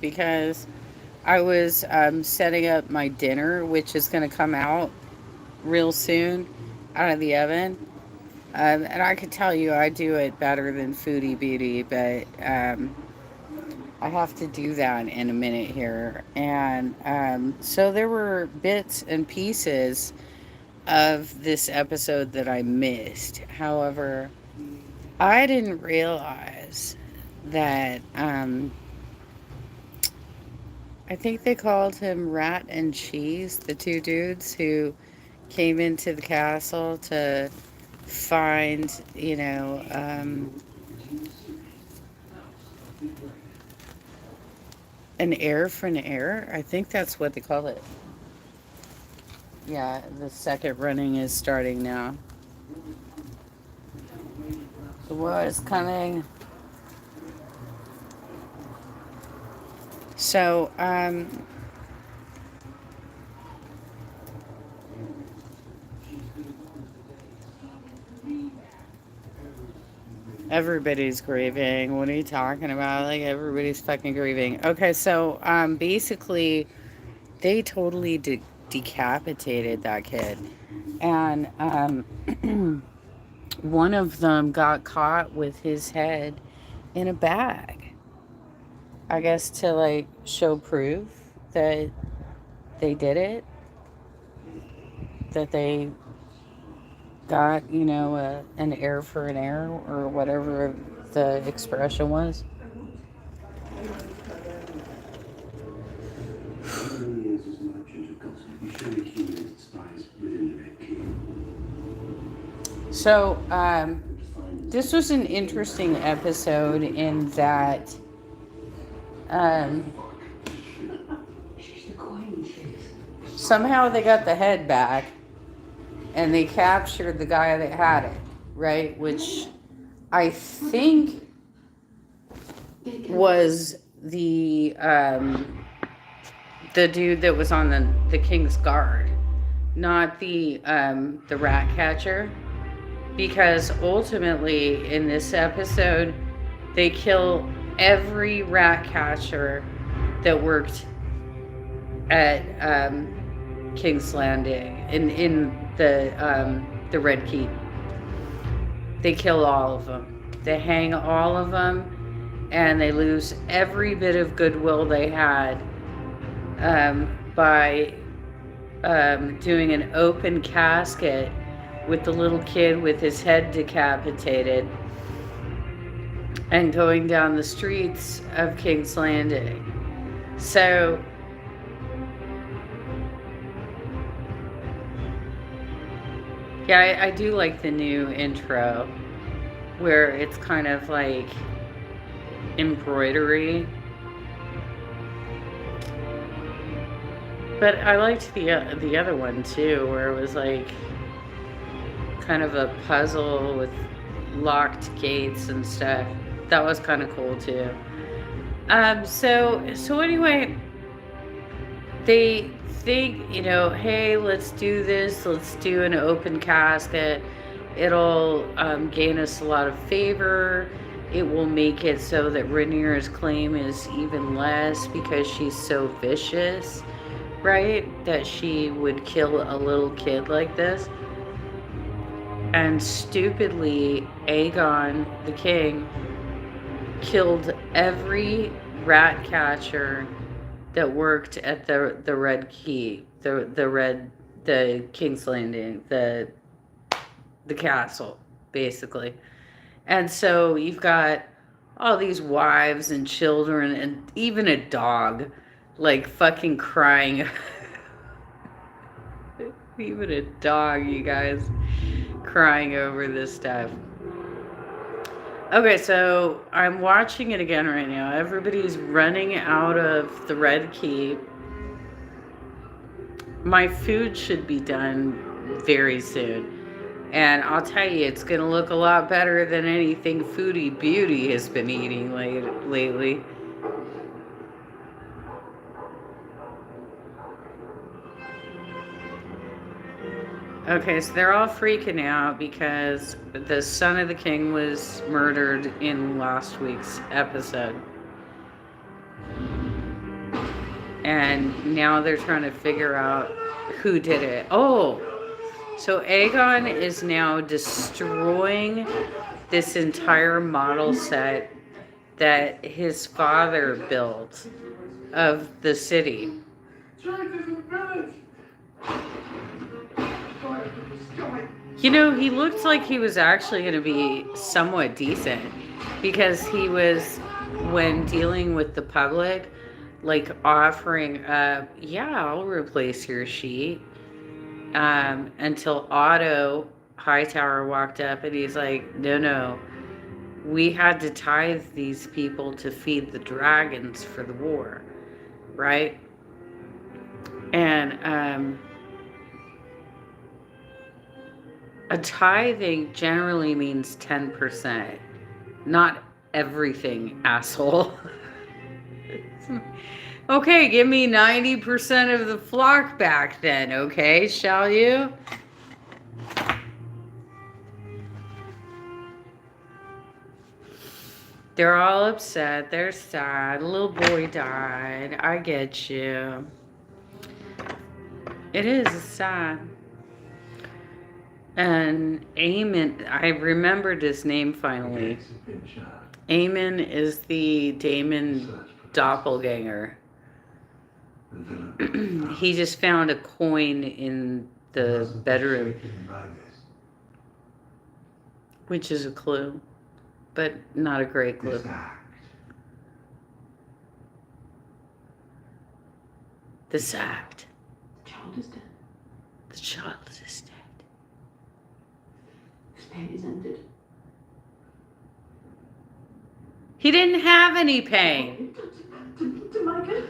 because I was setting up my dinner, which is going to come out real soon out of the oven. And I could tell you I do it better than Foodie Beauty, but I have to do that in a minute here. And so there were bits and pieces of this episode that I missed. However, I didn't realize that I think they called him Rat and Cheese, the two dudes who came into the castle to find, an heir for an heir. I think that's what they call it. Yeah, the second running is starting now. The war is coming. So, everybody's grieving. What are you talking about? Like, everybody's fucking grieving. Okay, so, basically, they totally decapitated that kid. And, one of them got caught with his head in a bag. I guess to, like, show proof that they did it, that they got, an heir for an heir, or whatever the expression was. So, this was an interesting episode in that um, somehow they got the head back and they captured the guy that had it, right? Which I think was the dude that was on the King's Guard, not the rat catcher, because ultimately in this episode they kill every rat catcher that worked at King's Landing in the Red Keep. They kill all of them. They hang all of them, and they lose every bit of goodwill they had by doing an open casket with the little kid with his head decapitated and going down the streets of King's Landing. So, yeah, I do like the new intro where it's kind of like embroidery. But I liked the other one too, where it was like kind of a puzzle with locked gates and stuff. That was kind of cool too. So anyway, they think, hey, let's do this. Let's do an open casket. It'll gain us a lot of favor. It will make it so that Rhaenyra's claim is even less because she's so vicious, right? That she would kill a little kid like this. And stupidly, Aegon the king killed every rat catcher that worked at the Red Key, the King's Landing, the castle, basically. And so you've got all these wives and children and even a dog, like, fucking crying. Even a dog, you guys, crying over this stuff. Okay, so I'm watching it again right now. Everybody's running out of the Red Keep. My food should be done very soon. And I'll tell you, it's going to look a lot better than anything Foodie Beauty has been eating lately. Okay, so they're all freaking out because the son of the king was murdered in last week's episode. And now they're trying to figure out who did it. Oh, so Aegon is now destroying this entire model set that his father built of the city. You know, he looked like he was actually going to be somewhat decent because he was, when dealing with the public, like offering up, yeah, I'll replace your sheet. Until Otto Hightower walked up and he's like, no, we had to tithe these people to feed the dragons for the war, right? And a tithing generally means 10%, not everything, asshole. Okay, give me 90% of the flock back then, okay, shall you? They're all upset, they're sad, a little boy died, I get you. It is sad. And Aemon, I remembered his name finally. Aemon is the Daemon doppelganger. He just found a coin in the bedroom, which is a clue, but not a great clue. This act. The child is dead. The child is dead. His pain is ended. He didn't have any pain. To Micah.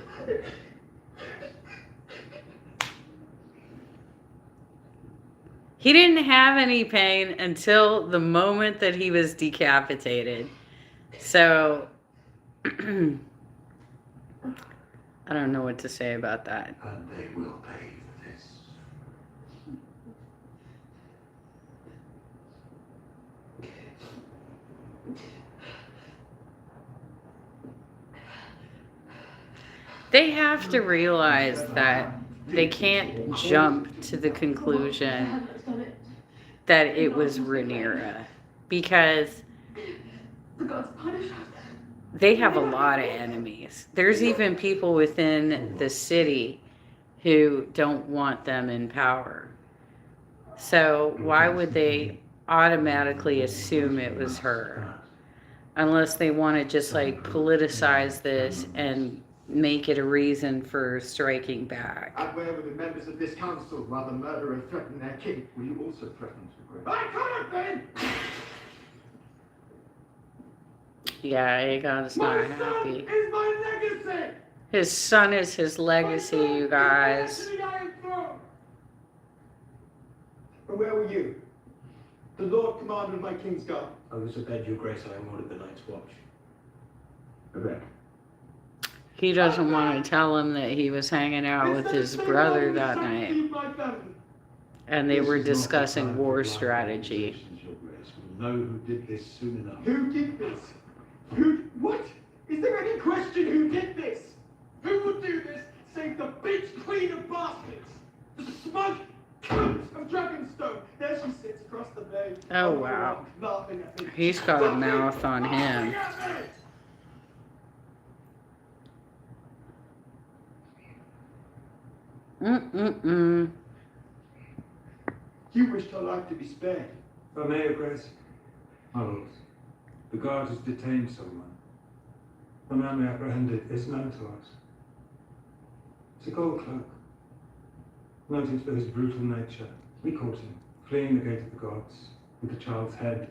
He didn't have any pain until the moment that he was decapitated. So, I don't know what to say about that. And they will pay for this. They have to realize that they can't jump to the conclusion that it was Rhaenyra, because The gods punish us. they have a lot of enemies. There's even people within the city who don't want them in power. So why would they automatically assume it was her? Unless they want to just like politicize this and make it a reason for striking back. I'd wear with the members of this council while the murderer threatened their king. Will you also threaten to break? I can't then! Yeah, Aegon's not My son happy. is my legacy! His son is his legacy, you guys. And where were you? The Lord Commander of my King's Guard. I was abed, Your Grace. I ordered the night's watch. Abed. He doesn't want to tell him that he was hanging out with his brother that night, and they were discussing war strategy. Your Grace, we'll know who did this soon enough. Who did this? Who? What? Is there any question who did this? Who would do this save the bitch queen of bastards? The smug cunt of Dragonstone. There she sits across the bay. Oh, wow. Laughing at me. He's got a mouth on him. Mm-mm-mm. You wished her life to be spared. If I may, Your Grace. My lords, the guard has detained someone. The man we apprehended is known to us. It's a gold cloak, noted for his brutal nature. We caught him, fleeing the gate of the gods, with the child's head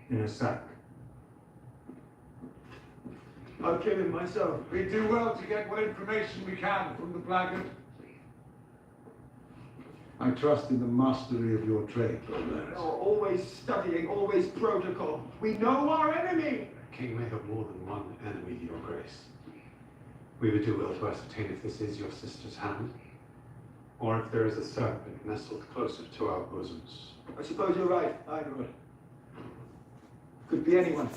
in a sack. I'll kill him myself. We do well to get what information we can from the blackguard. I trust in the mastery of your trade, Lord Larys. Oh, always studying, always protocol. We know our enemy. A king may have more than one enemy, Your Grace. We would do well to ascertain if this is your sister's hand, or if there is a serpent nestled closer to our bosoms. I suppose you're right, Lord. Could be anyone.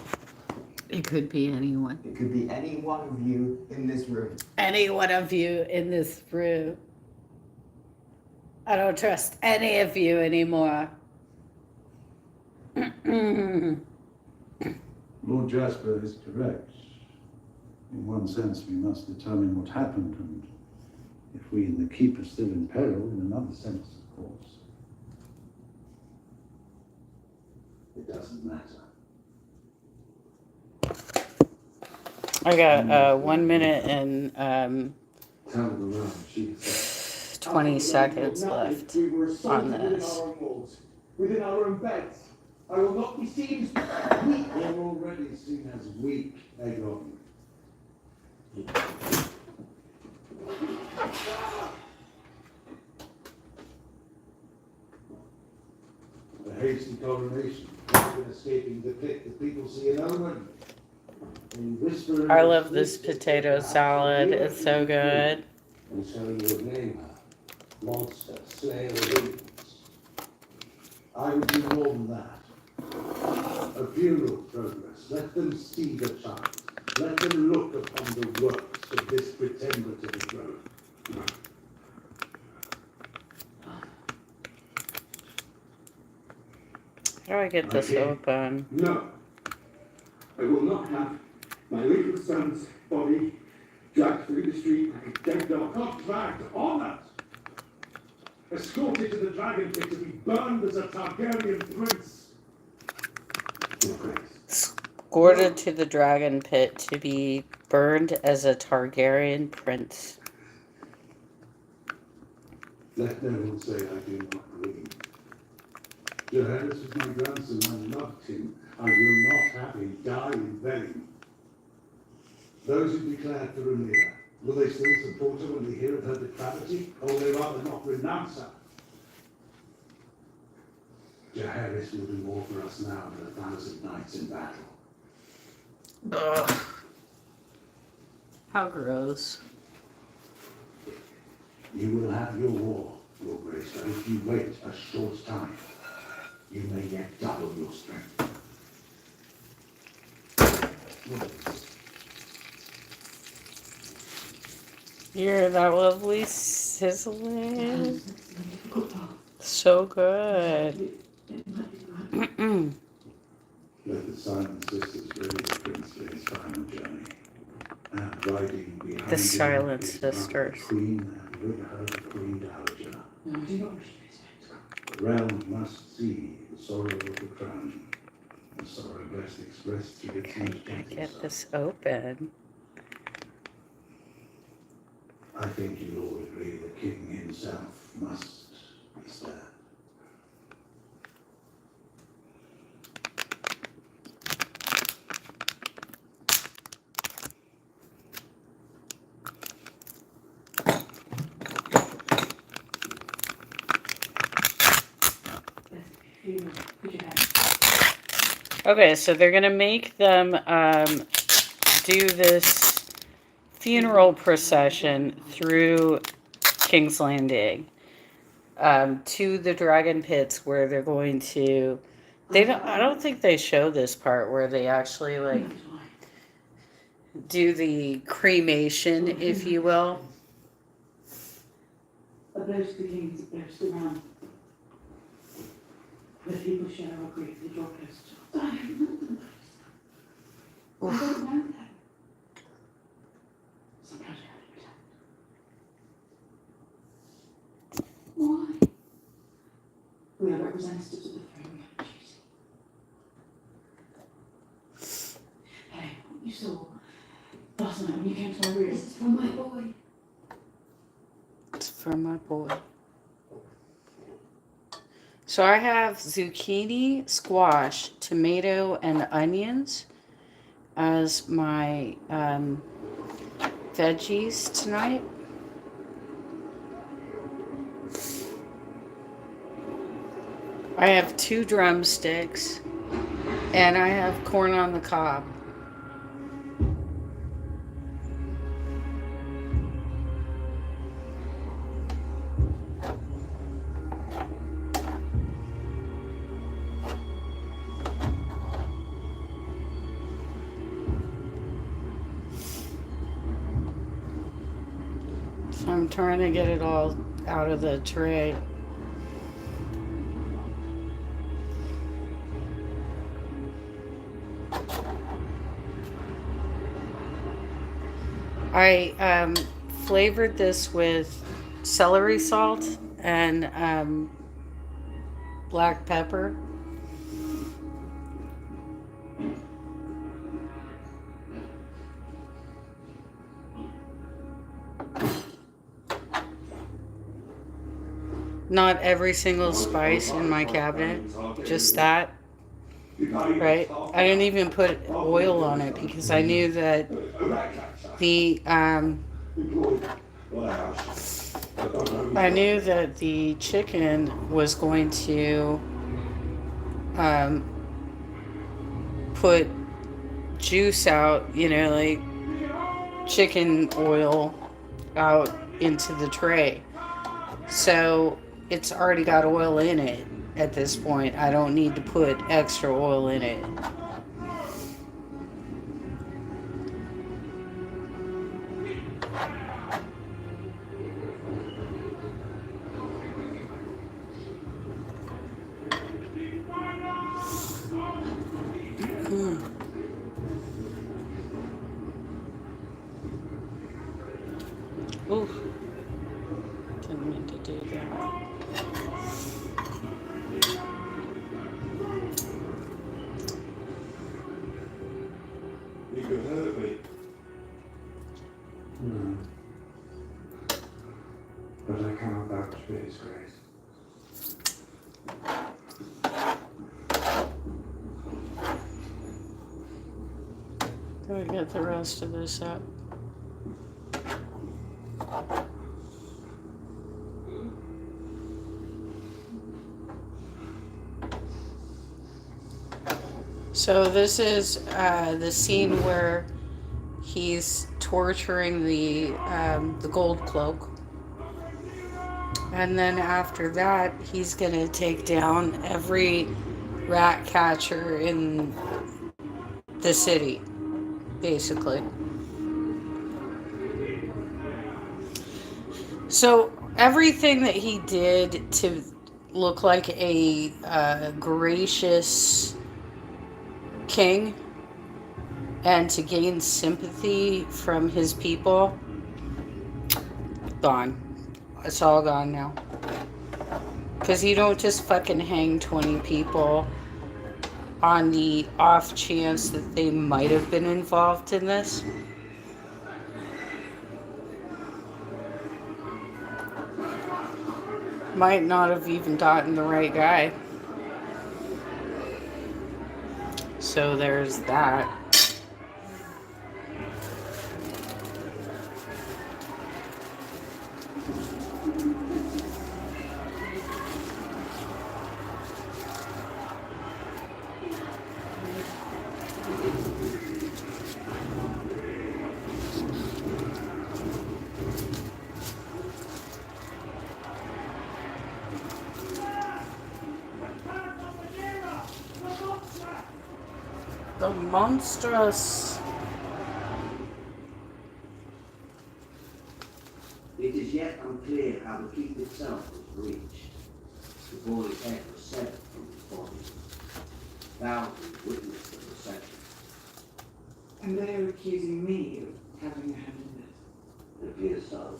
It could be anyone. It could be any one of you in this room. Any one of you in this room. I don't trust any of you anymore. Lord Jasper is correct. In one sense, we must determine what happened, and if we and the keep are still in peril, in another sense, of course. It doesn't matter. I got 1 minute and Tell them around, she said. 20 seconds left We were on assaulted within this. our own walls, within our own beds. I will not be seen as weak. You're already seen as weak, Aegon. The hasty coronation, even escaping the pit, the people see an omen. And whisper. I love this potato salad. It's so good. And so your name, monster, slayer of infants. I would do more than that. A funeral progress. Let them see the child. Let them look upon the works of this pretender to the throne. How do I get this Okay. open? No. I will not have my little son's body dragged through the street like a dead dog. Not dragged, honored. Escorted to the dragon pit to be burned as a Targaryen prince. Your Grace. Escorted to the dragon pit to be burned as a Targaryen prince. Let no one say I do not believe. Johannes was my grandson. I loved him. I will not have him die in vain. Those who declared for Rhaenyra, will they still support her when they hear of her depravity, or will they rather not renounce her? Jaehaerys will do more for us now than 1,000 knights in battle. Ugh. How gross. You will have your war, Your Grace, but if you wait a short time, you may yet double your strength. You're that lovely sizzling. So good. Let the Silent Sisters ready the prince for his final journey. And riding behind The him Silent is not the Sisters. Queen and with her the Queen Dowager. No, I do not wish to be spent. The realm must see the sorrow of the crown, the sorrow best expressed through its most gentle Get son. this open. I think you all agree the king himself must be spared. Okay, so they're gonna make them do this funeral procession through King's Landing to the dragon pits where they're going to. They don't. I don't think they show this part where they actually like do the cremation, if you will. A boast to the kings, a boast to man. The people share our grief, the draw close to us. I don't know them. I don't know them. Sometimes I have to pretend. Why? We are representatives of the throne, we have a duty. Hey, what you saw last night when you came to my room. This is from my boy. It's for my boy. So I have zucchini, squash, tomato, and onions as my veggies tonight. I have 2 drumsticks, and I have corn on the cob. I'm trying to get it all out of the tray. I flavored this with celery salt and black pepper. Not every single spice in my cabinet, just that, right? I didn't even put oil on it because I knew that the chicken was going to put juice out, like chicken oil out into the tray. So it's already got oil in it at this point. I don't need to put extra oil in it. Ooh. Didn't mean to do that. You could hurt me. No. But I cannot vouch for his grace. Do I get the rest of this up? So this is the scene where he's torturing the gold cloak, and then after that he's gonna take down every rat catcher in the city, basically. So everything that he did to look like a gracious king and to gain sympathy from his people, gone. It's all gone now. Because you don't just fucking hang 20 people on the off chance that they might have been involved in this. Might not have even gotten the right guy. So there's that. The monstrous. It is yet unclear how the keep itself was reached. The boy's head was severed from his body. Thousands witnessed the procession. And they are accusing me of having a hand in this. It appears so.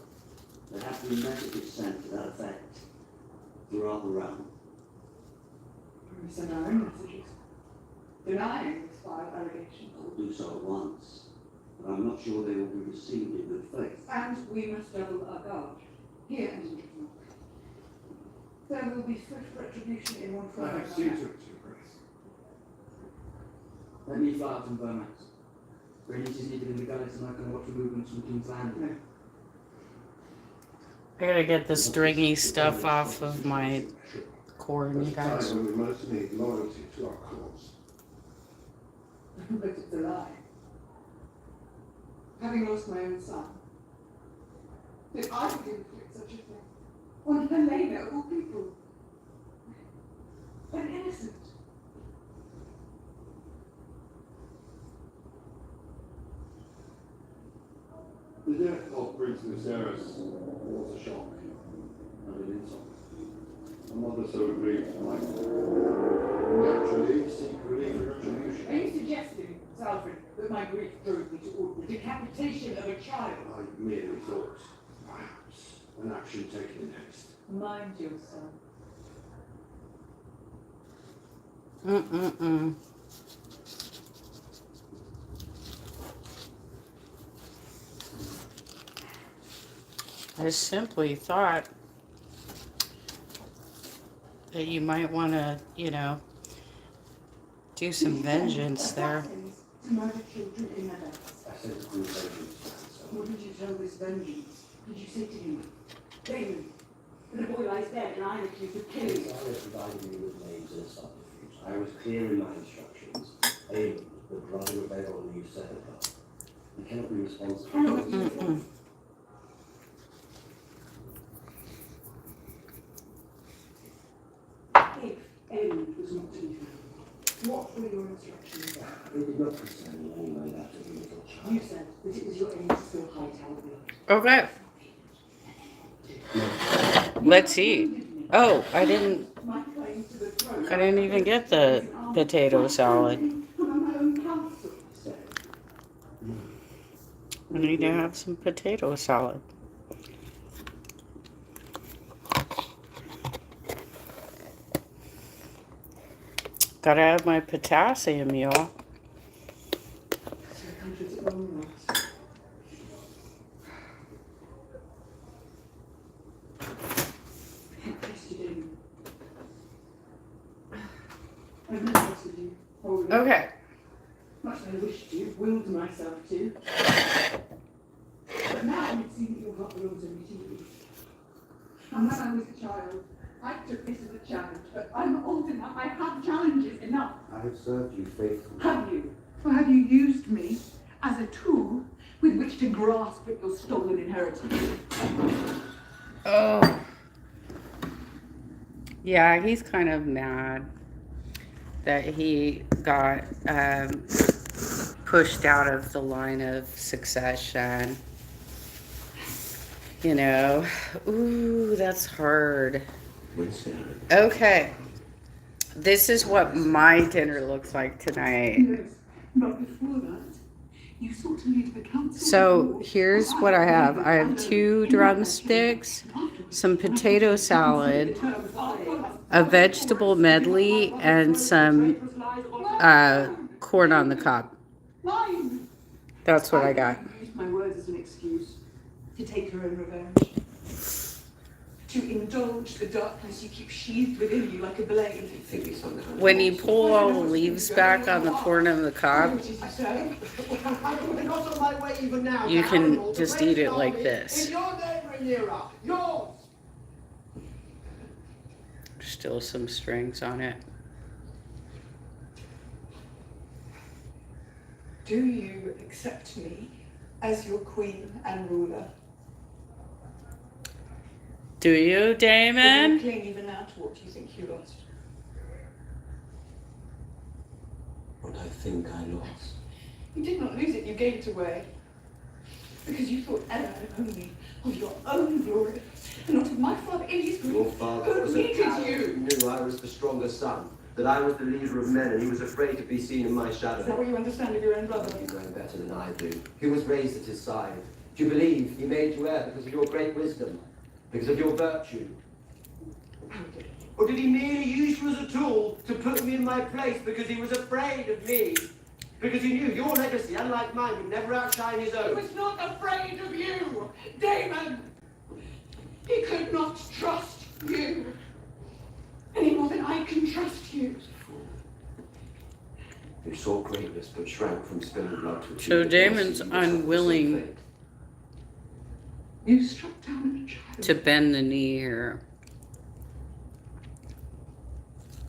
There have been messages sent to that effect throughout the realm. We send our own messages, denying this vile allegation. I will do so at once, but I'm not sure they will be received in good faith. And we must double our guard, here and in Britain. There will be swift retribution in one form or another. Your Grace. Let me fly out from Vermax. Radiant is needed in the galaxy and I can watch movements from King's Landing. I gotta get the stringy stuff off of my cord, you guys. When we most need loyalty to our cause. But it's a lie. Having lost my own son, that I would inflict such a thing on Helena of all people. An innocent. The death of brings this heiress was a shock and an insult. My mother so agreed to my naturally seek relief and retribution. Are you suggesting, Alfred, that my grief drove me to order the decapitation of a child? I merely thought, perhaps, an action taken in haste. Mind yourself. Mm-mm-mm. I simply thought that you might want to, do some vengeance there. To murder children in their beds. I said it's good vengeance, What did you tell this vengeance? Did you say to him, Damon, the boy lies dead and I am accused of killing him? I provided me with names and subterfuge. I was clear in my instructions. Aim, the brother of everyone you set apart. You cannot be responsible for what you do. If Aim was not to be found, what were your instructions then? It did not concern me anyway that of a little child. You said that it was your aim to spill Hightower blood. Okay. Let's see. Oh, I didn't My claim to the throne. I didn't even get the potato salad. From my own counsel, so. I need to have some potato salad. Gotta have my potassium, y'all. So countries at long last. Trusted in. I've never trusted you. Wholly. Okay. Much as I wished to, willed myself to. But now it seems that your heart belongs only to you. And when I was a child, I took this as a challenge, but I'm old enough, I have challenges enough. I have served you faithfully. Have you? Or have you used me as a tool with which to grasp at your stolen inheritance? Oh. Yeah, he's kind of mad that he got pushed out of the line of succession. Ooh, that's hard. Winston. Okay. This is what my dinner looks like tonight. Yes, but before that, you sought to lead the council. So here's what I have. I have 2 drumsticks, some potato salad, a vegetable medley, and some corn on the cob. Lying. That's what I got. Used my words as an excuse to take her own revenge. To indulge the darkness you keep sheathed within you like a blade. Think it's some kind of When you pull all the leaves back on the corn on the cob, What did you say? I'm not on my way even now. you can just eat it like this. In your neighbouring era, yours. Still some strings on it. Do you accept me as your queen and ruler? Do you, Will you Damon? cling even now to what you think you lost? what I think I lost. You did not lose it, you gave it away. Because you thought Ella only of your own glory, and not of my father in his Your grief, father who was a needed coward who you. knew I was the stronger son, that I was the leader of men, and he was afraid to be seen in my Is that shadow. what you understand of your own brother? You know better than I do. He was raised at his side. Do you believe he made you heir because of your great wisdom? Because of your virtue? Or did he merely use you as a tool to put me in my place because he was afraid of me? Because he knew your legacy, unlike mine, would never outshine his He own. was not afraid of you, Damon. He could not trust you any more than I can trust you. Who sought greatness but shrank from spilling blood to achieve So the Damon's mercy you yourself unwilling so fate. You struck down a child. to bend the knee here.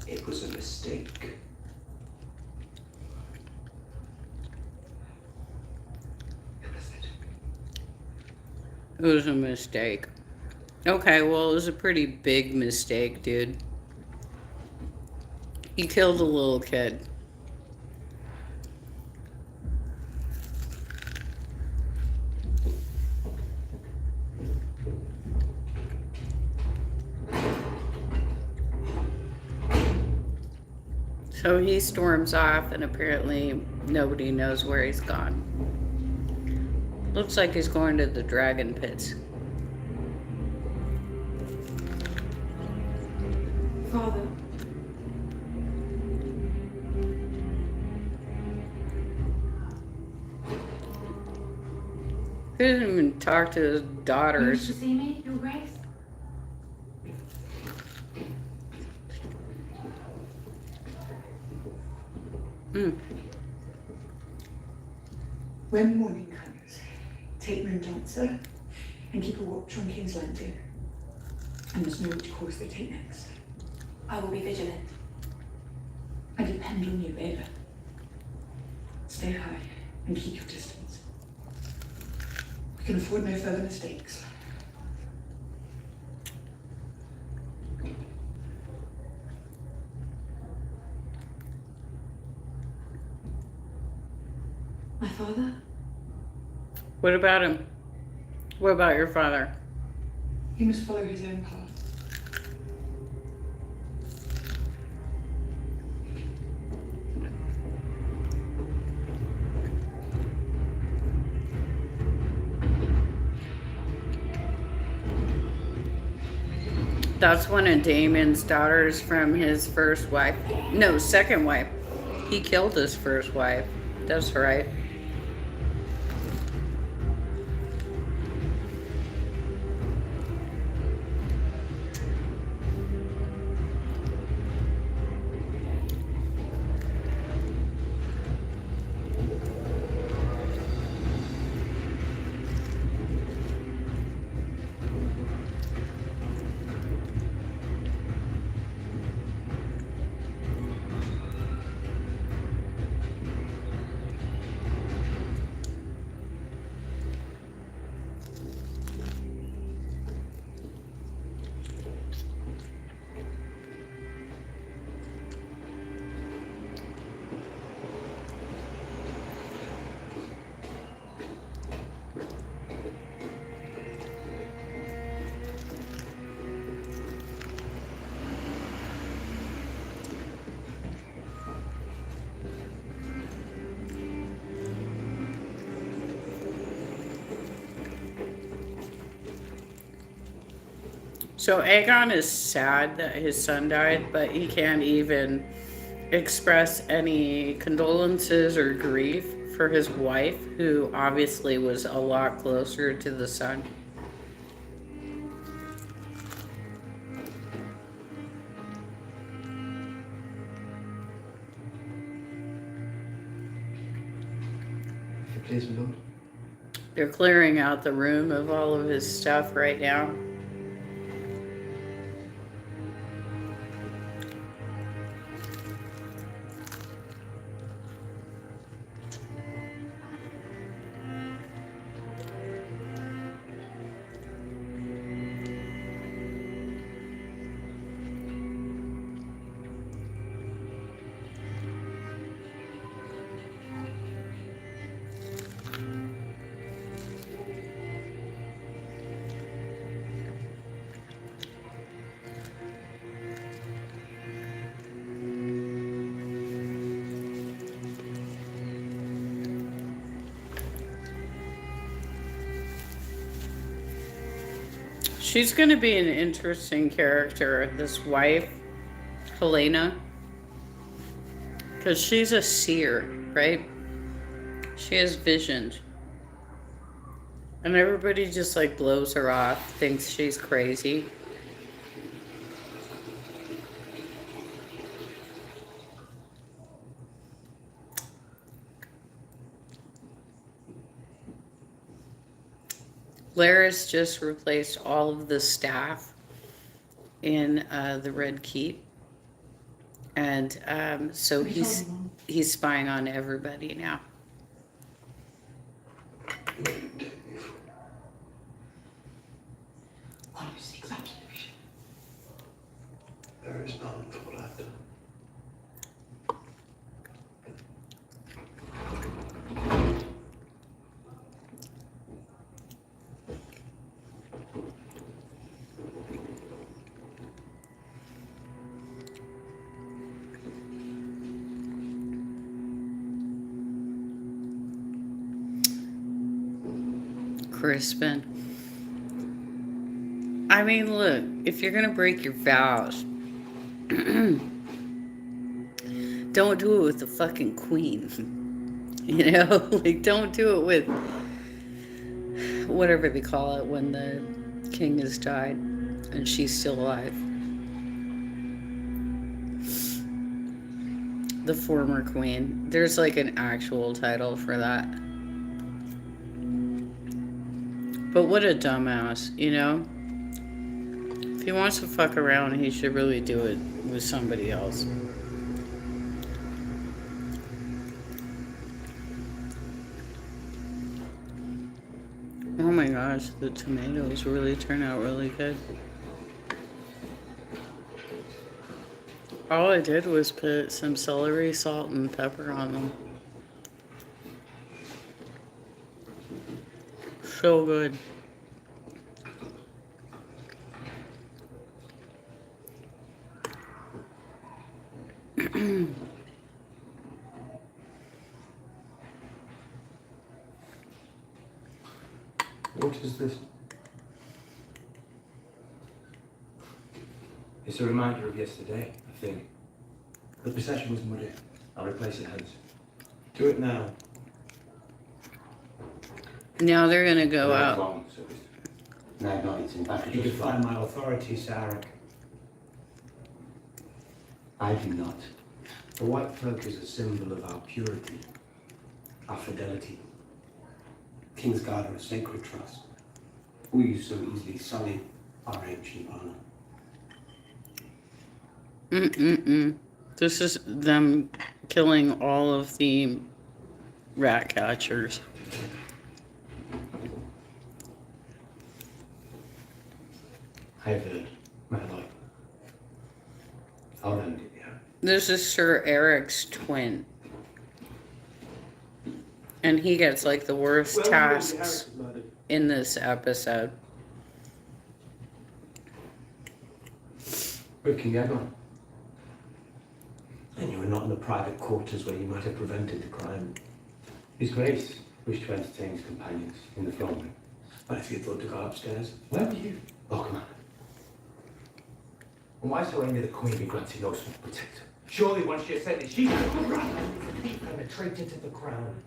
It was a mistake. It was a mistake. Okay, well, it was a pretty big mistake, dude. You killed a little kid. So he storms off, and apparently nobody knows where he's gone. Looks like he's going to the dragon pits. Father. He didn't even talk to his You wish daughters. to see me, Your Grace? Hmm. When morning comes, take Moon Dancer and keep a watch on King's Landing. I must know which course they take next. I will be vigilant. I depend on you, Ava. Stay high and keep your distance. We can afford no further mistakes. My father? What about him? What about your father? He must follow his own path. That's one of Damon's daughters from his first wife. No, second wife. He killed his first wife. That's right. So Aegon is sad that his son died, but he can't even express any condolences or grief for his wife, who obviously was a lot closer to the son. If you please, my lord. They're clearing out the room of all of his stuff right now. She's going to be an interesting character, this wife, Helena. Because she's a seer, right? She has visions. And everybody just like blows her off, thinks she's crazy. Laris just replaced all of the staff in the Red Keep. And so he's spying on everybody now. One who seeks absolution. There is none for what I've done. Crispin. I mean, look, if you're gonna break your vows, don't do it with the fucking queen. You know, like, don't do it with whatever they call it when the king has died and she's still alive. The former queen. There's like an actual title for that. But what a dumbass, you know? If he wants to fuck around, he should really do it with somebody else. Oh my gosh, the tomatoes really turn out really good. All I did was put some celery, salt, and pepper on them. So good. What is this? It's a reminder of yesterday, I think. The procession was muddy. I'll replace it, Hans. Do it now. Now they're gonna go out. Wrong, sir. No, no, it's in fact. You defy my authority, Sarek. I do not. The white cloak is a symbol of our purity, our fidelity. King's Guard are a sacred trust. We so easily sully our ancient honor. This is them killing all of the rat catchers. I have heard, my lord. I'll end it, yeah. This is Sir Eric's twin. And he gets like the worst tasks in this episode. With King Aegon. And you were not in the private quarters where you might have prevented the crime. His Grace wished to entertain his companions in the throne room. But if you thought to go upstairs, where were you? Oh, come on. And why so angry the Queen be granting no sort of protector? Surely once she has said that she has no right to be penetrated to the crown.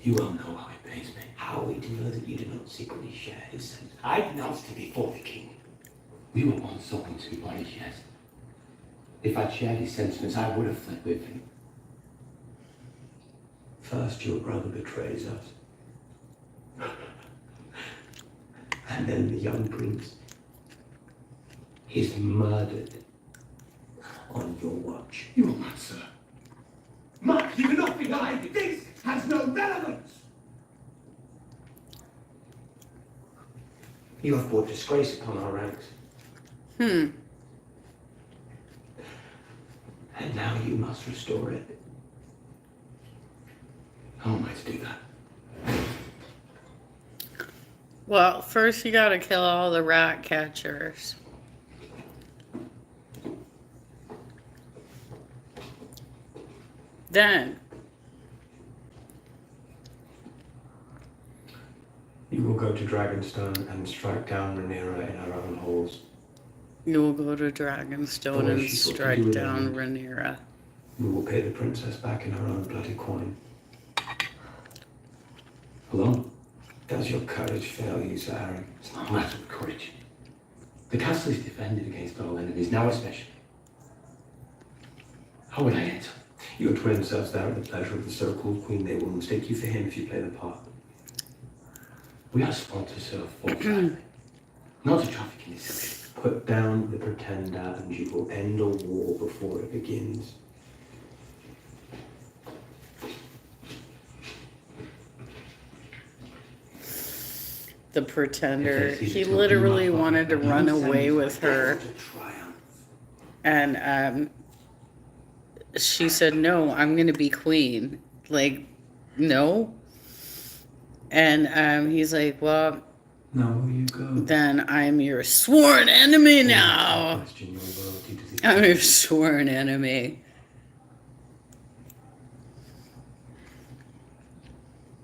You well know how it pays me. How we do know that you do not secretly share his sense. I denounced him before the king. We were once someone to by his yes. If I'd shared his sentiments, I would have fled with him. First, your brother betrays us. And then the young prince is murdered on your watch. You are mad, sir. Mad, you cannot be lying. This has no relevance. You have brought disgrace upon our ranks. And now you must restore it. How am I to do that? Well, first you gotta kill all the rat catchers. Then You will go to Dragonstone and strike down Rhaenyra in her own halls. you will go to Dragonstone Oh, and she thought to strike do it down then. Rhaenyra. We will pay the princess back in her own bloody coin. Alone? Does your courage fail you, Sir Harry? It's not a matter of courage. The castle is defended against all enemies, now especially. How would I enter? Your twin serves there at the pleasure of the so-called queen. They will mistake you for him if you play the part. We are sworn to serve full family, not to traffic in deception. Put down the pretender and you will end a war before it begins. The pretender. He literally wanted to run away with her. And she said, no, I'm going to be queen. Like, no. And he's like, well, Now will you go? Then I'm your sworn enemy now. Question your loyalty to the I'm your sworn enemy.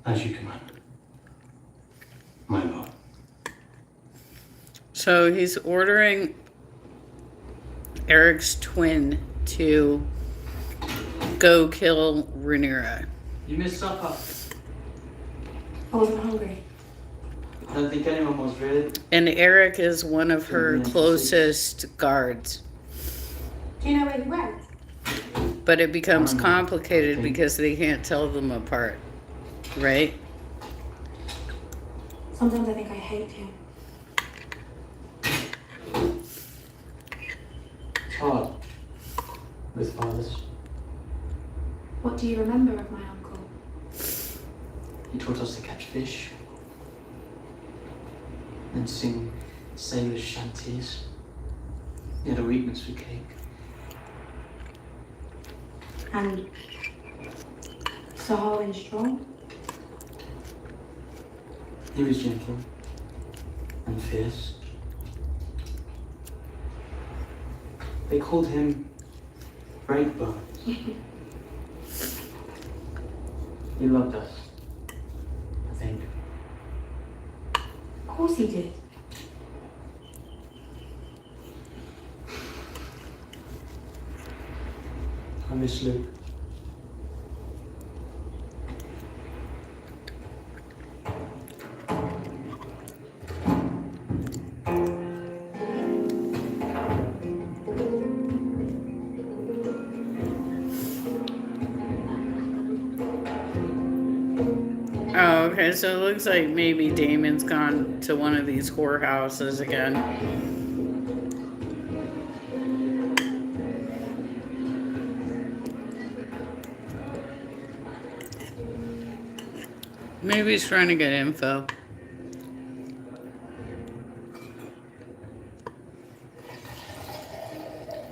As you command. My lord. So he's ordering Eric's twin to go kill Rhaenyra. You missed supper. I wasn't hungry. I don't think anyone was really. And Eric is one of her closest guards. Do you know where he went? But it becomes complicated because they can't tell them apart. Right? Sometimes I think I hate him. It's hard. With fathers. What do you remember of my uncle? He taught us to catch fish. And sing sailors' shanties. He had a weakness for cake. And so hard and strong. He was gentle and fierce. They called him Breakbones. He loved us, I think. Of course he did. I miss Luke. Oh, okay, so it looks like maybe Damon's gone to one of these whorehouses again. Maybe he's trying to get info.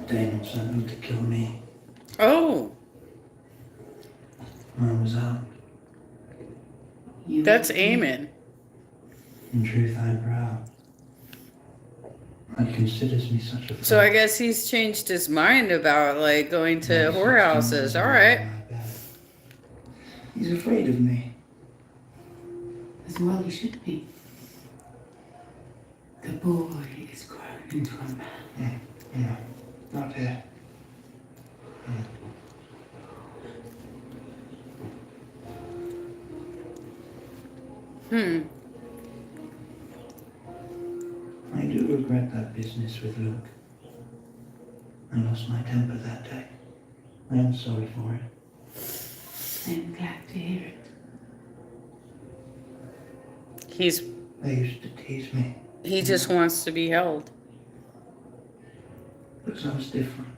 Damon sent them to kill me. Oh, I was out. that's Eamon. In truth, I'm proud. He considers me such a So I guess he's changed his mind about like going to whorehouses. All right. He's afraid of me. As well he should be. The boy is grown into a man. No, not here. I do regret that business with Luke. I lost my temper that day. I am sorry for it. I'm glad to hear it. They used to tease me He just wants to be held. because I was different.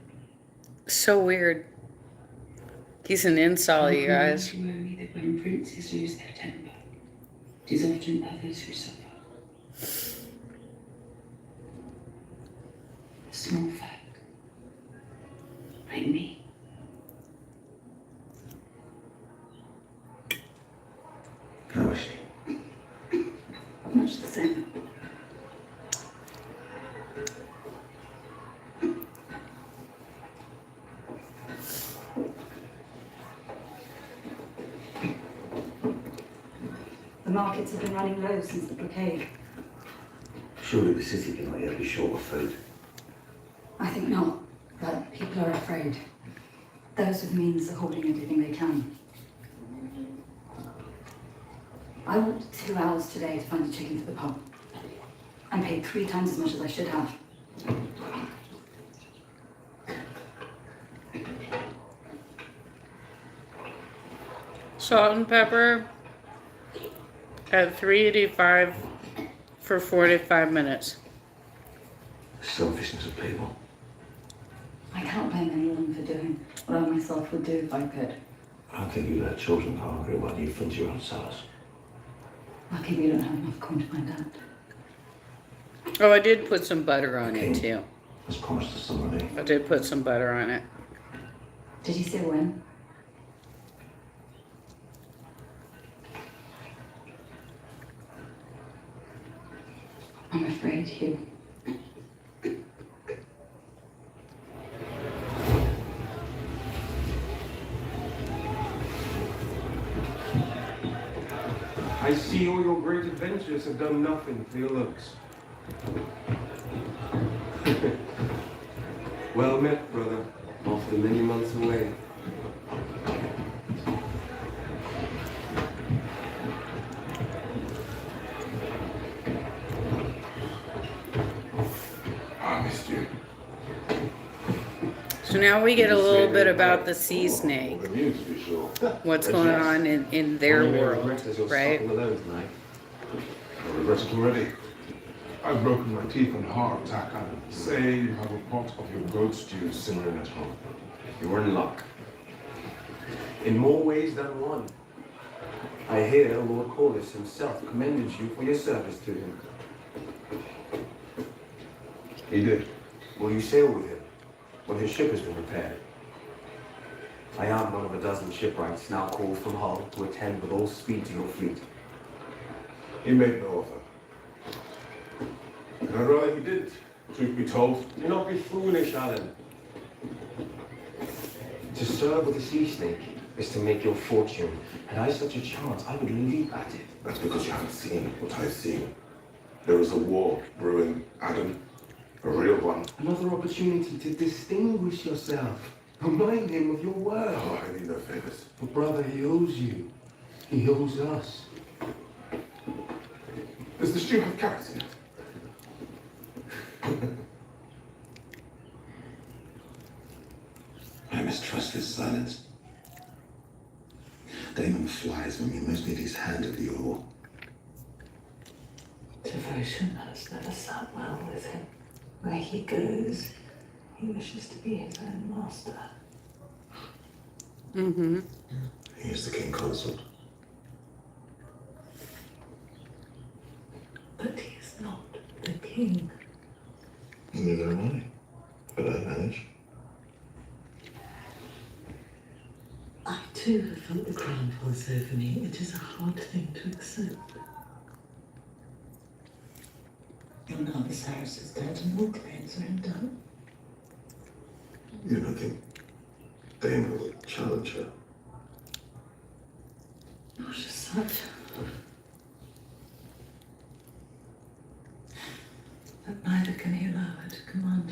So weird. He's an incel, you guys. You me that when princes lose their temper, it is often others who suffer. A small fact. Like me. How is she? Much the same. The markets have been running low since the blockade. Surely the city cannot yet be short of food. I think not, but people are afraid. Those with means are holding everything they can. I walked 2 hours today to find a chicken for the pub. And paid 3 times as much as I should have. Salt and pepper at $3.85 for 45 minutes. Selfishness of people. I can't blame anyone for doing what I myself would do if I could. I don't think you let children go hungry while you filled your own cellars. Lucky we don't have enough corn to find out. Oh, I did put some butter on it too. As promised us some relief. I did put some butter on it. Did you say when? afraid, Hugh. I see all your great adventures have done nothing for your looks. Well met, brother, after many months away. I missed you. So now we get a little bit about the sea snake. The news, to be sure. What's going on in their world, right? Alone tonight. I regret it already. I've broken my teeth on a heart attack. I'd say you have a pot of your goat stew simmering at home. You're in luck. In more ways than one. I hear Lord Corliss himself commended you for your service to him. He did. Will you sail with him when his ship has been repaired? I am one of a dozen shipwrights now called from Hull to attend with all speed to your fleet. He made no offer. And I'd rather he didn't, truth be told. Do not be foolish, Alan. To serve with a sea snake is to make your fortune. Had I such a chance, I would leap at it. That's because you haven't seen what I've seen. There is a war brewing, Adam. A real one. Another opportunity to distinguish yourself. Remind him of your worth. Oh, I need no favors. But brother, he owes you. He owes us. Does the stew have carrots in it? I mistrust his silence. Damon flies when you most need his hand at the oar. Devotion has never sat well with him. Where he goes, he wishes to be his own master. Mm-hmm. He is the king consort. But he is not the king. Neither am I. But I manage. I too have felt the crown pass over me. It is a hard thing to accept. Your now Viserys is dead and all claims are undone. You don't think Damon will challenge her? Not as such. But neither can he allow her to command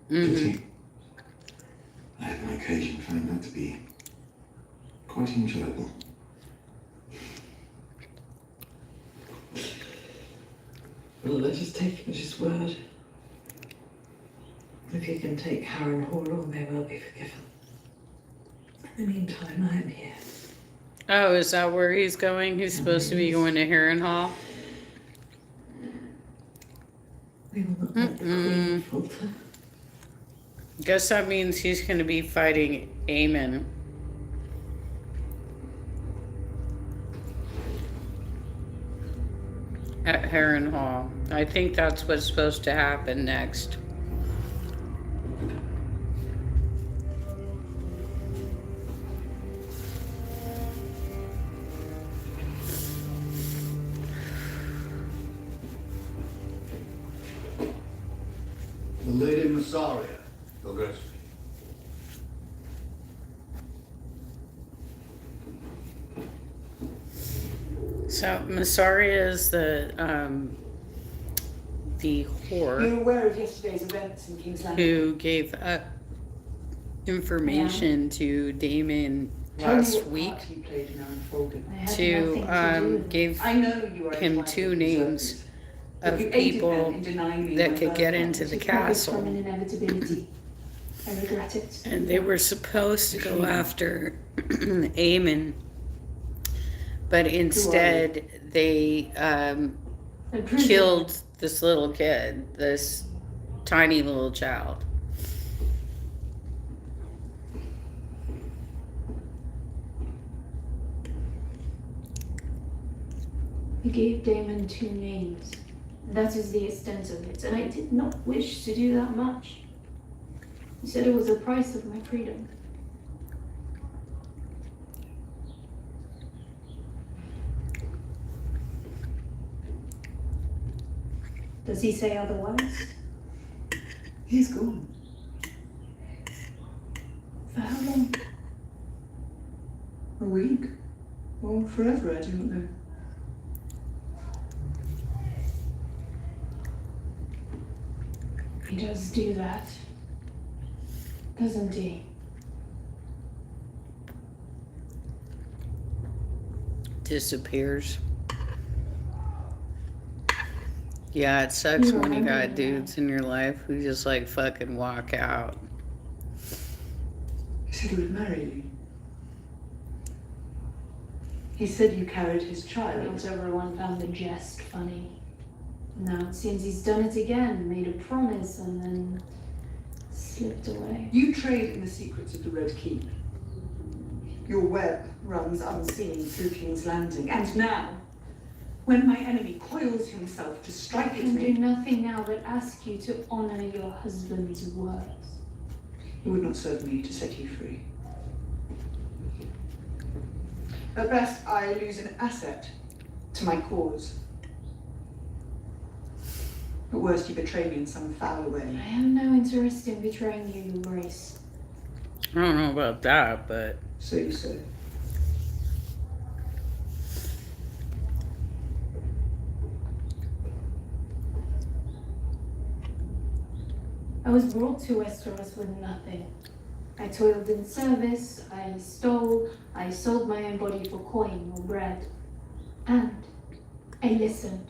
him. Pity. I had my occasion found that to be quite enjoyable. Well, let us take him at his word. If he can take Harrenhal, all may well be forgiven. In the meantime, I am here. Oh, is that where he's going? He's supposed to be going to Harrenhal? We will not let the Queen falter. Guess that means he's going to be fighting Aemon. At Harrenhal. I think that's what's supposed to happen next. The Lady Massaria. Your Grace. So Massaria is the whore You're aware of yesterday's events in King's Landing? who gave up information to Daemon Tell me last what week part you played in our unfolding. to give I know you are him inclined two to names deserve this, but of you aided people them in denying me that my could get birthright. into the This is probably castle. from an inevitability. I regret it. And they were supposed to go after Aemon, but instead they Imprisonment. killed this little kid, this tiny little child. He gave Damon two names. That is the extent of it, and I did not wish to do that much. He said it was the price of my freedom. Does he say otherwise? He's gone. For how long? A week? Or forever, I don't know. He does do that, doesn't he? Disappears. Yeah, it sucks You when you remember got that. dudes in your life who just like fucking walk out. He said he would marry you. He said you carried his child. Not everyone found the jest funny. Now it seems he's done it again, made a promise and then slipped away. You trade in the secrets of the Red Keep. Your web runs unseen through King's Landing. And now, when my enemy coils himself to strike I at can do me, nothing now but ask you to honor your husband's words. it would not serve me to set you free. At best, I lose an asset to my cause. At worst, you betray me in some foul I way. have no interest in betraying you, Your Grace. I don't know about that, but So you say. I was brought to Westeros with nothing. I toiled in service, I stole, I sold my own body for coin or bread. And I listened.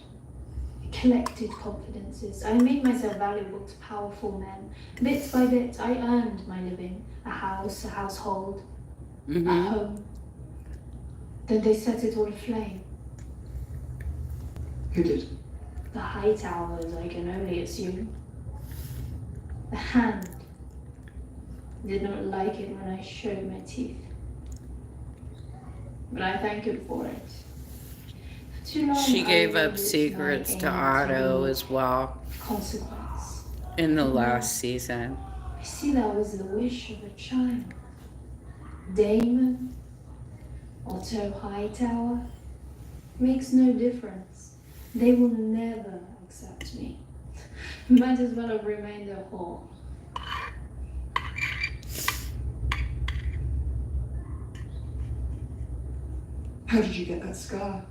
I collected confidences. I made myself valuable to powerful men. Bit by bit, I earned my living. A house, a household, a home. Then they set it all aflame. Who did? The Hightowers, I can only assume. The Hand did not like it when I showed my teeth. But I thank him for it. For too long, she I gave waited up my secrets to aim Otto be as well consequence. in the last season. I see that was the wish of a child. Daemon, Otto Hightower, makes no difference. They will never accept me. Might as well have remained a whore. How did you get that scar?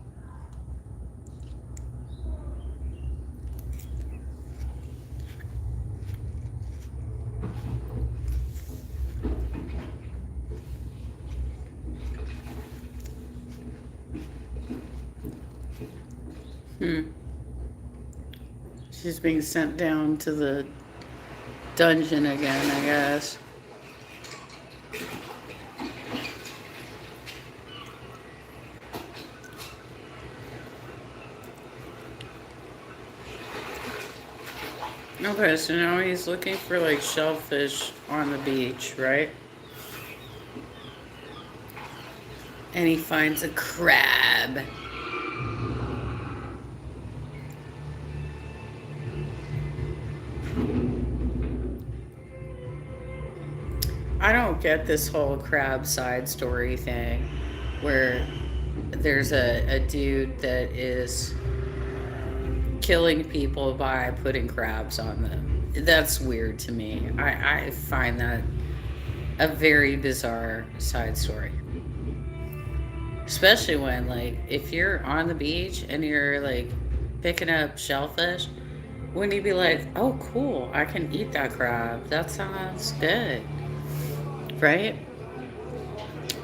She's being sent down to the dungeon again, I guess. Okay, so now he's looking for like shellfish on the beach, right? And he finds a crab. I don't get this whole crab side story thing where there's a dude that is killing people by putting crabs on them. That's weird to me. I find that a very bizarre side story. Especially when, like, if you're on the beach and you're, like, picking up shellfish, wouldn't you be like, oh, cool, I can eat that crab. That sounds good. Right?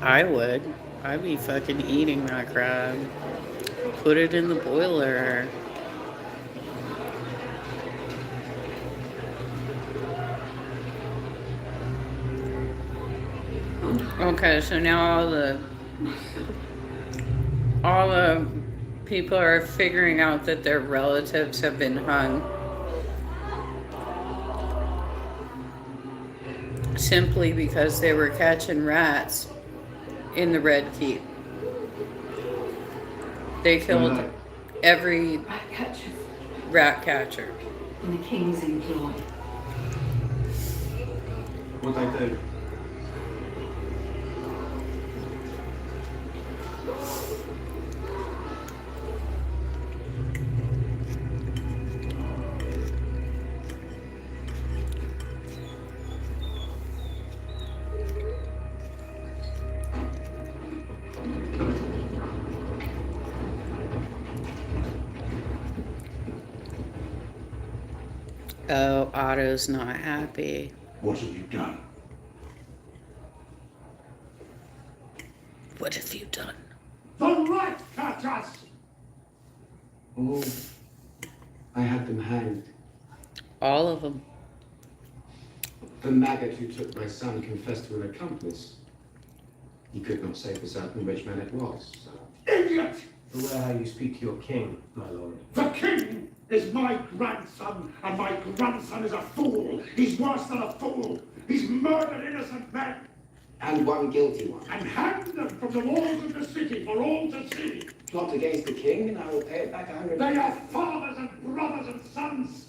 I would. I'd be fucking eating that crab. Put it in the boiler. Okay, so now all the people are figuring out that their relatives have been hung simply because they were catching rats in the Red Keep. They killed every Rat catcher rat catcher. in the King's employ. What'd they do? Oh, Otto's not happy. What have you done? What have you done? The right cut us! Oh, I had them hanged. All of them. The maggot who took my son confessed to an accomplice. He could not say for certain which man it was. Idiot! Beware how you speak to your king, my lord. The king is my grandson, and my grandson is a fool. He's worse than a fool. He's murdered innocent men. And one guilty one. And hanged them from the walls of the city for all to see. Plot against the king, and I will pay it back 100. They are fathers and brothers and sons.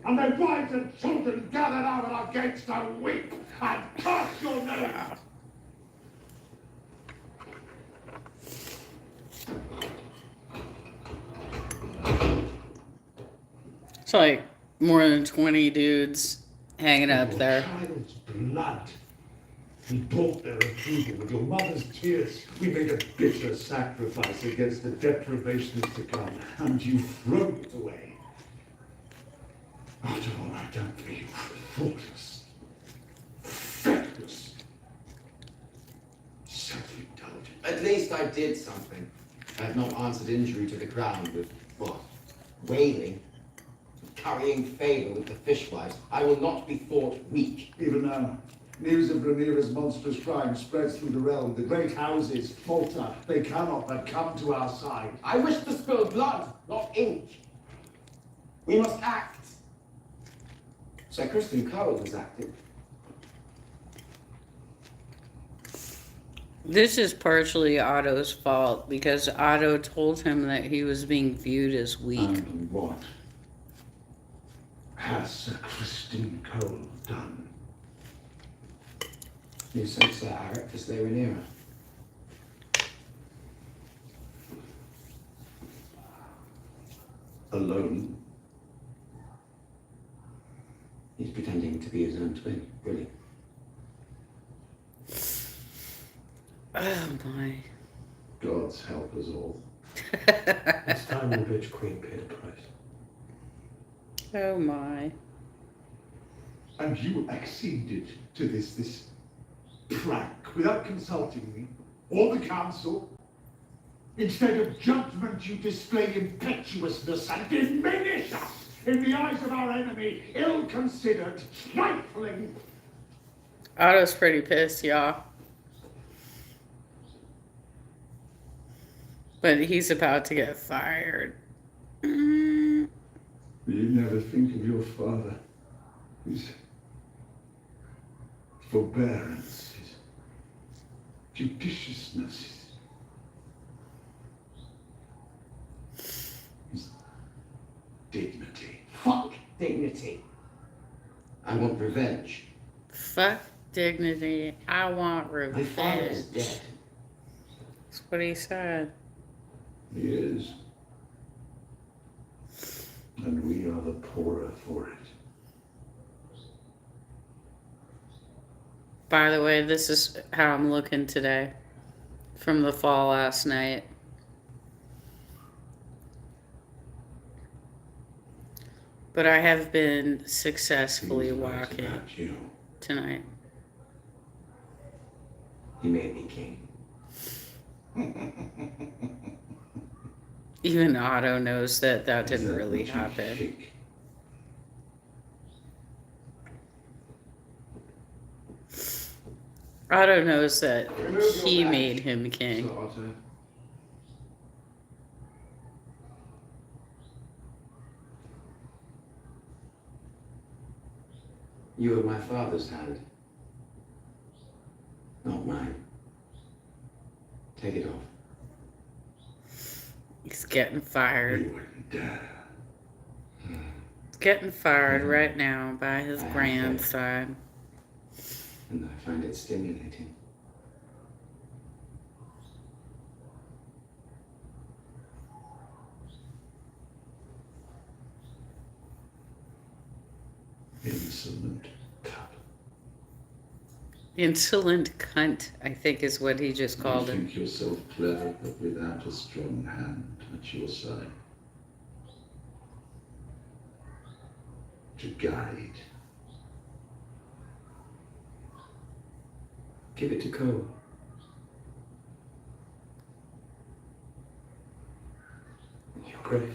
And their wives and children gathered out at our gates to weep and curse your name. It's like more than 20 dudes hanging up Your there. child's blood. We bought their approval with your mother's tears. We made a bitter sacrifice against the deprivations to come, and you throw it away. After all I've done for you, thoughtless, feckless, self-indulgent. At least I did something. I have not answered injury to the crown with, what, wailing, currying favour with the fishwives. I will not be thought weak. Even now, news of Rhaenyra's monstrous crime spreads through the realm. The great houses falter. They cannot but come to our side. I wish to spill blood, not ink. We must act. Sir Kristen Cole has acted. This is partially Otto's fault because Otto told him that he was being viewed as weak. And what has Sir Kristen Cole done? You sent Sir Eric to slay Rhaenyra. Alone? He's pretending to be his own twin. Brilliant. Oh my. God's help us all. It's time the bitch queen paid a price. Oh my. And you acceded to this prank without consulting me or the council. Instead of judgment, you display impetuousness and diminish us in the eyes of our enemy, ill-considered, trifling. Otto's pretty pissed, y'all. But he's about to get fired. You never think of your father. His forbearance, his judiciousness, his dignity. Fuck dignity. I want revenge. Fuck dignity. I want My father is revenge. dead. That's what he said. He is. And we are the poorer for it. By the way, this is how I'm looking today from the fall last night. But I have been successfully He's right walking about you. tonight. He made me king. Even Otto knows that that Is didn't that really what you happen. think? Otto knows that Remove your he badge, made him king. Sir Otto. You have my father's hand. Not mine. Take it off. He's getting fired. You wouldn't dare. He's getting fired right now by his I have grandson. And I find it stimulating. Insolent cunt. Insolent cunt, I think is what he just called You him. think yourself clever, but without a strong hand at your side. to guide. Give it to Cole. You're great.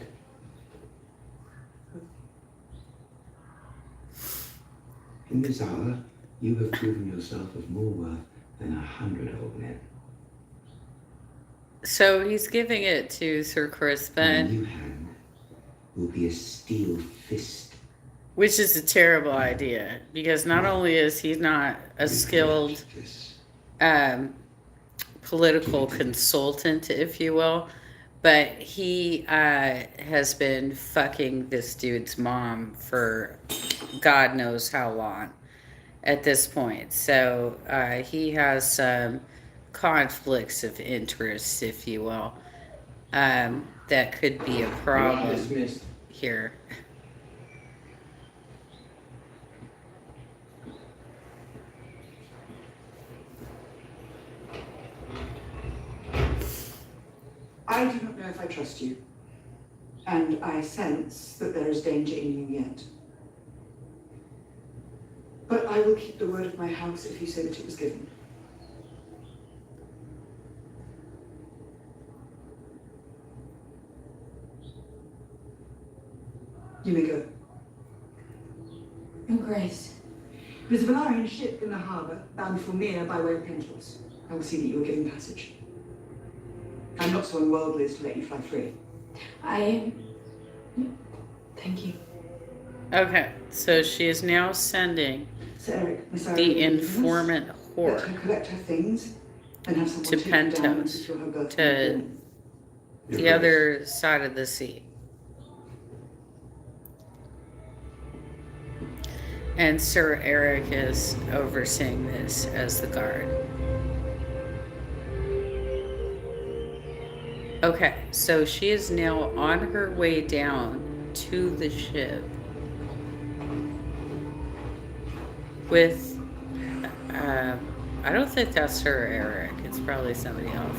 In this hour, you have proven yourself of more worth than 100 old men. So he's giving it to Sir My Crispin, new hand will be a steel fist. which is a terrible idea because not only is he not a skilled political consultant, if you will, but he has been fucking this dude's mom for God knows how long at this point. So he has some conflicts of interest, if you will, that could be a problem Dismissed. here. I do not know if I trust you, and I sense that there is danger in you yet. But I will keep the word of my house if you say that it was given. You may go. Your Grace. There's a Valarian ship in the harbour, bound for Mir by way of Pentos. I will see that you are given passage. I'm not so unworldly as to let you fly free. Thank you. Okay, so she is now sending Sir Eric, Miss Irene, the informant let whore her collect her things, and have someone to take her down and Pentos, secure her berth. to the other side of the sea. And Sir Eric is overseeing this as the guard. Okay, so she is now on her way down to the ship with, I don't think that's Sir Eric. It's probably somebody else.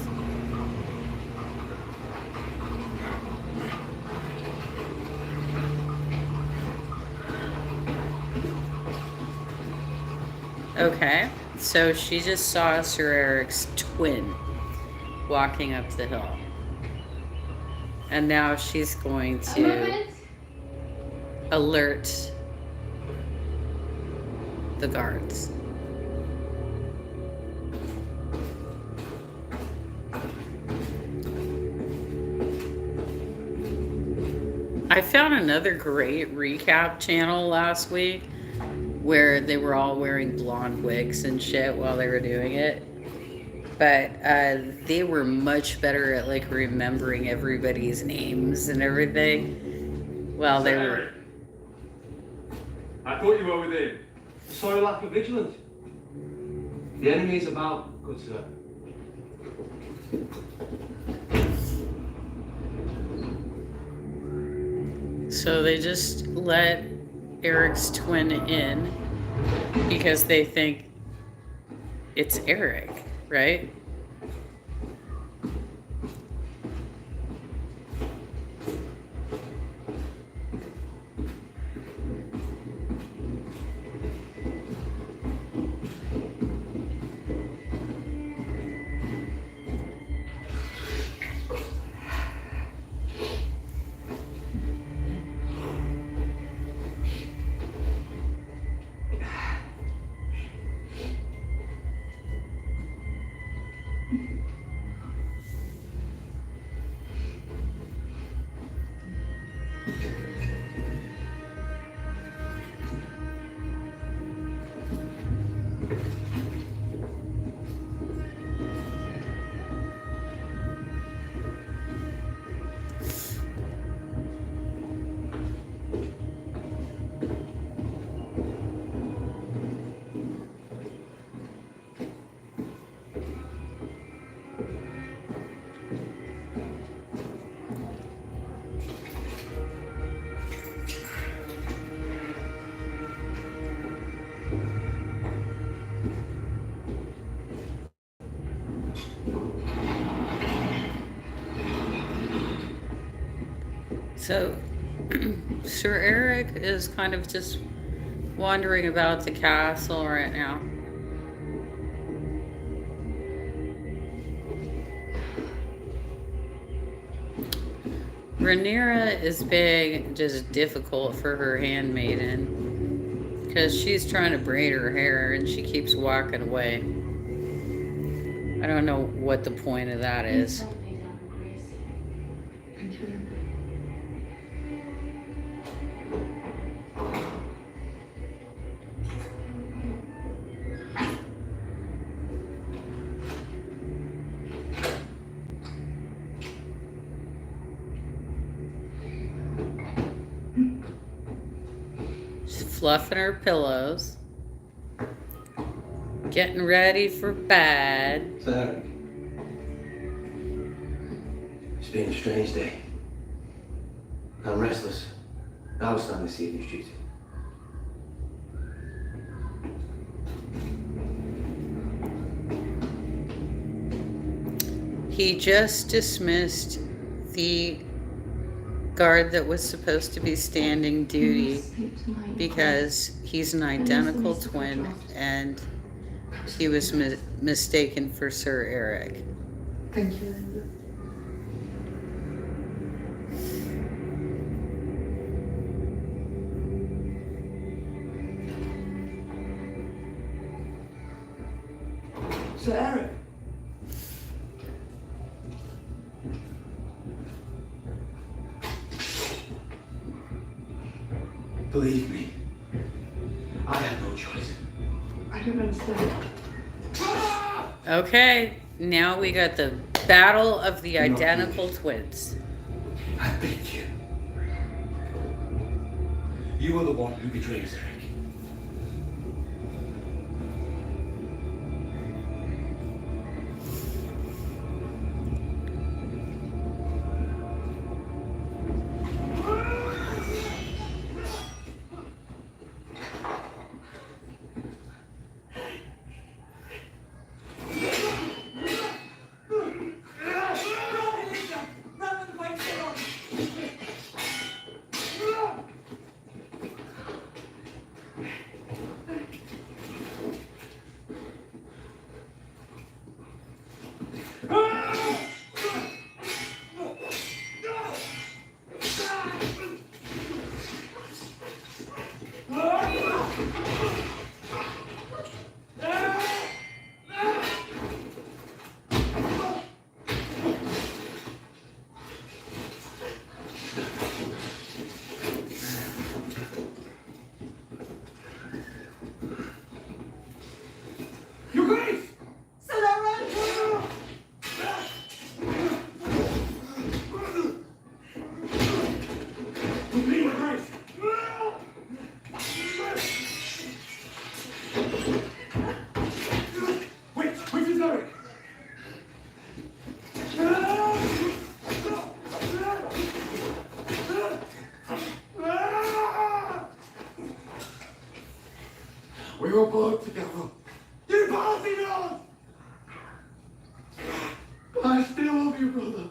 Okay, so she just saw Sir Eric's twin walking up the hill. And now she's going to alert the guards. I found another great recap channel last week where they were all wearing blonde wigs and shit while they were doing it. But they were much better at like remembering everybody's names and everything while they were. I thought you were within. Sorry, lack of vigilance. The enemy is about, good sir. So they just let Eric's twin in because they think it's Eric, right? So Sir Eric is kind of just wandering about the castle right now. Rhaenyra is being just difficult for her handmaiden because she's trying to braid her hair and she keeps walking away. I don't know what the point of that is. Thank you. She's fluffing her pillows, getting ready for bed. So, Eric, it's been a strange day. I'm restless. I was starting to see this duty. He just dismissed the guard that was supposed to be standing duty because he's an identical twin and he was mistaken for Sir Eric. Thank you, Linda. Sir Eric. Believe me, I had no choice. I don't understand. Okay, now we got the battle of the identical twins. I beg you. You are the one who betrays Eric. Your Grace! Your Grace! Which is Eric? We were both together. You party on! I still love you, brother.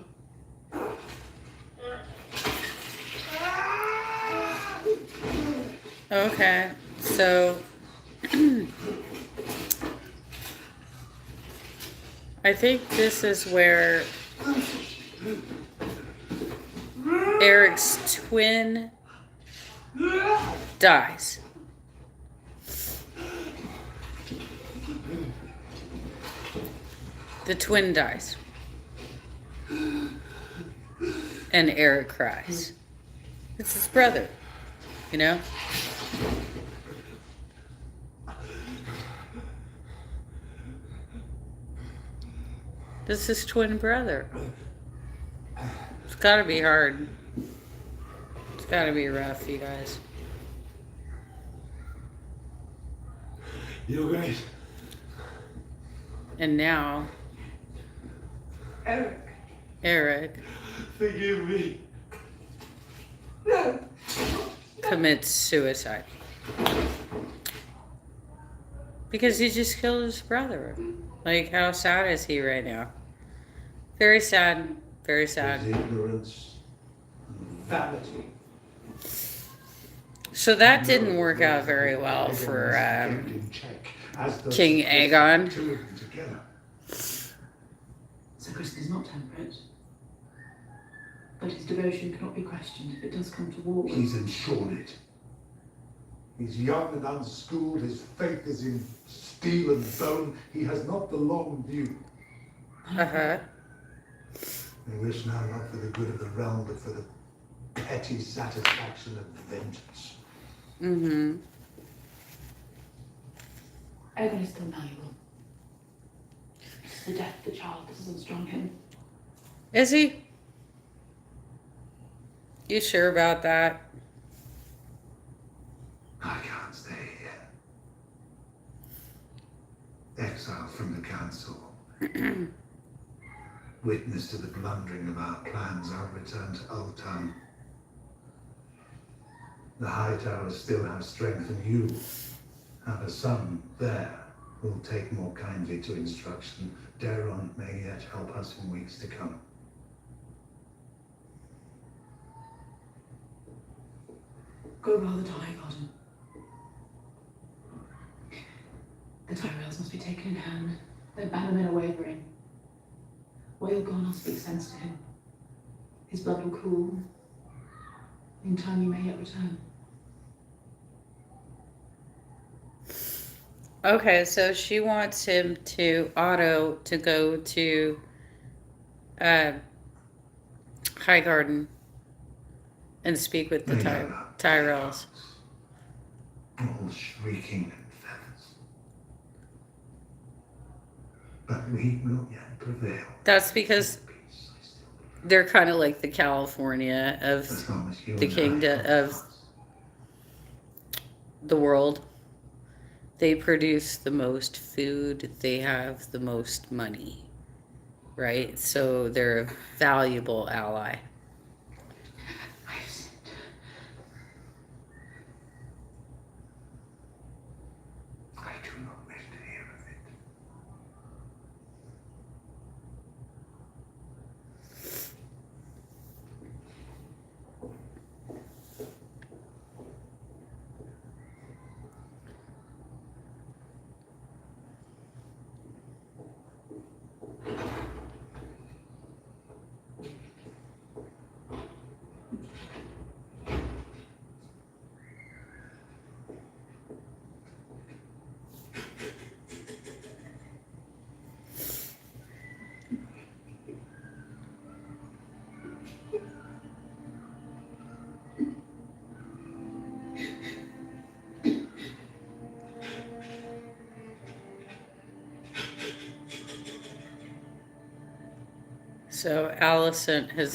Okay, so I think this is where Eric's twin dies. The twin dies. And Eric cries. It's his brother, you know? This is twin brother. It's gotta be hard. It's gotta be rough, you guys. Your Grace. And now, Eric Forgive me. commits suicide. Because he just killed his brother. Like, how sad is he right now? Very sad. Very sad. His ignorance, vanity, So that didn't work out very well for King Aegon. Sir Chris is not temperate, but his devotion cannot be questioned if it does come to war. He's ensured it. He's young and unschooled, his faith is in steel and bone, he has not the long view. Uh-huh. They wish now not for the good of the realm, but for the petty satisfaction of vengeance. Mm-hmm. Aegon is still malleable. It's the death of the child that has unstrung him. Is he? You sure about that? I can't stay here. Exiled from the council. Witness to the blundering of our plans, I'll return to Old Town. The High Towers still have strength, and you have a son there who'll take more kindly to instruction. Daron may yet help us in weeks to come. Go rather to Highgarden. The Tyrells must be taken in hand. Their bannermen are wavering. While you're gone, I'll speak sense to him. His blood will cool. In time, you may yet return. Okay, so she wants him to go to Highgarden and speak with the Tyrells. All shrieking and feathers. But we will yet prevail. That's because they're kind of like the California of the kingdom of the world. They produce the most food, they have the most money, right? So they're a valuable ally. I do not wish to hear of it. So Alicent has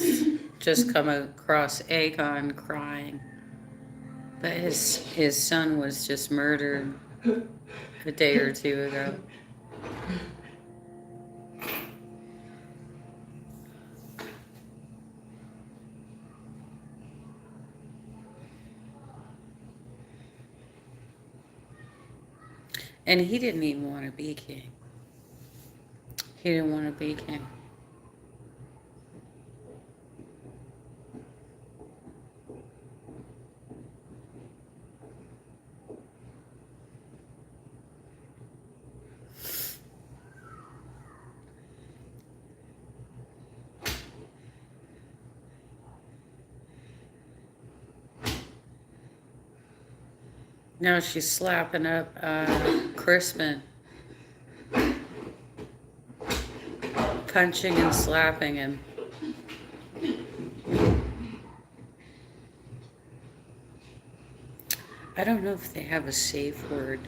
just come across Aegon crying. But his son was just murdered a day or two ago. And he didn't even want to be king. He didn't want to be king. Now she's slapping up Crispin. Punching and slapping him. I don't know if they have a safe word.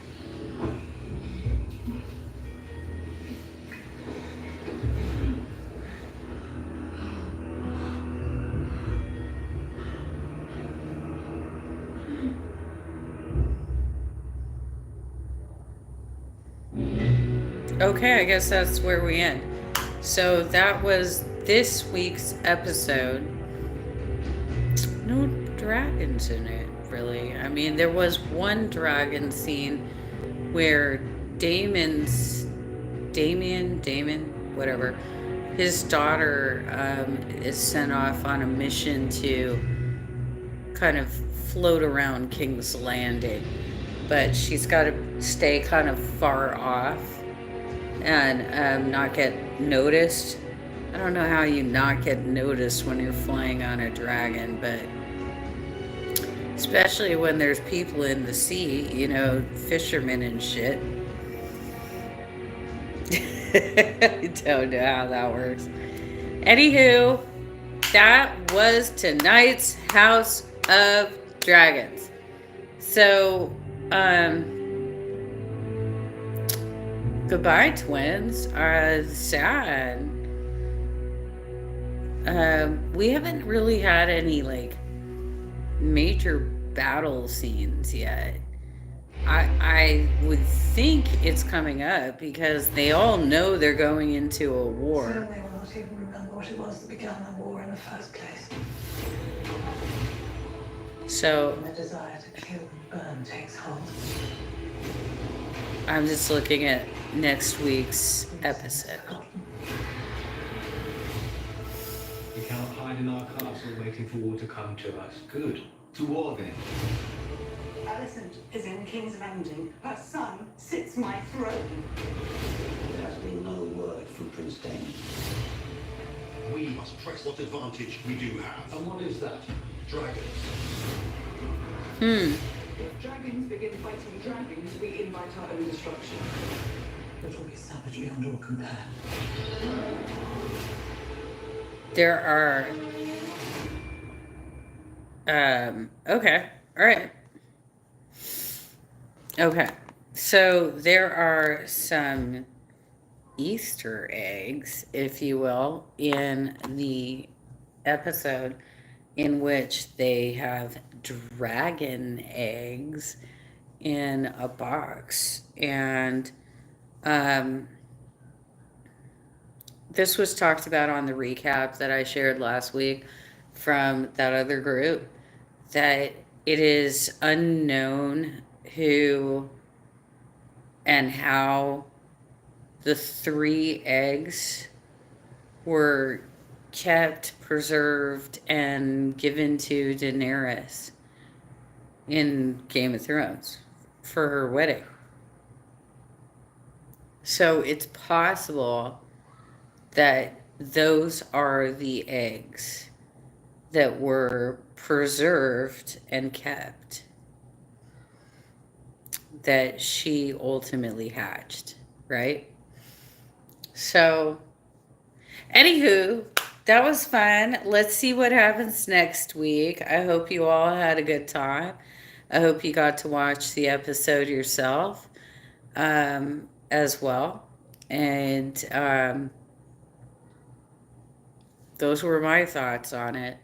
Okay, I guess that's where we end. So that was this week's episode. No dragons in it, really. I mean, there was one dragon scene where Damon, whatever, his daughter is sent off on a mission to kind of float around King's Landing, but she's got to stay kind of far off and not get noticed. I don't know how you not get noticed when you're flying on a dragon, but especially when there's people in the sea, you know, fishermen and shit. I don't know how that works. Anywho, that was tonight's House of Dragons. So, goodbye, twins. Sad. We haven't really had any, like, major battle scenes yet. I would think it's coming up because they all know they're going into a war. So they will not even remember what it was that began the war in the first place. So And the desire to kill and burn takes hold. I'm just looking at next week's episode. We cannot hide in our castle waiting for war to come to us. Good. To war then. Alicent is in King's Landing. Her son sits my throne. There has been no word from Prince Daemon. We must press what advantage we do have. And what is that? Dragons. If dragons begin fighting dragons, we invite our own destruction. It will be savage beyond all compare. There are okay. All right. Okay. So there are some Easter eggs, if you will, in the episode in which they have dragon eggs in a box. And this was talked about on the recap that I shared last week from that other group, that it is unknown who and how the 3 eggs were kept, preserved, and given to Daenerys in Game of Thrones for her wedding. So it's possible that those are the eggs that were preserved and kept that she ultimately hatched, right? So, anywho, that was fun. Let's see what happens next week. I hope you all had a good time. I hope you got to watch the episode yourself as well. And those were my thoughts on it.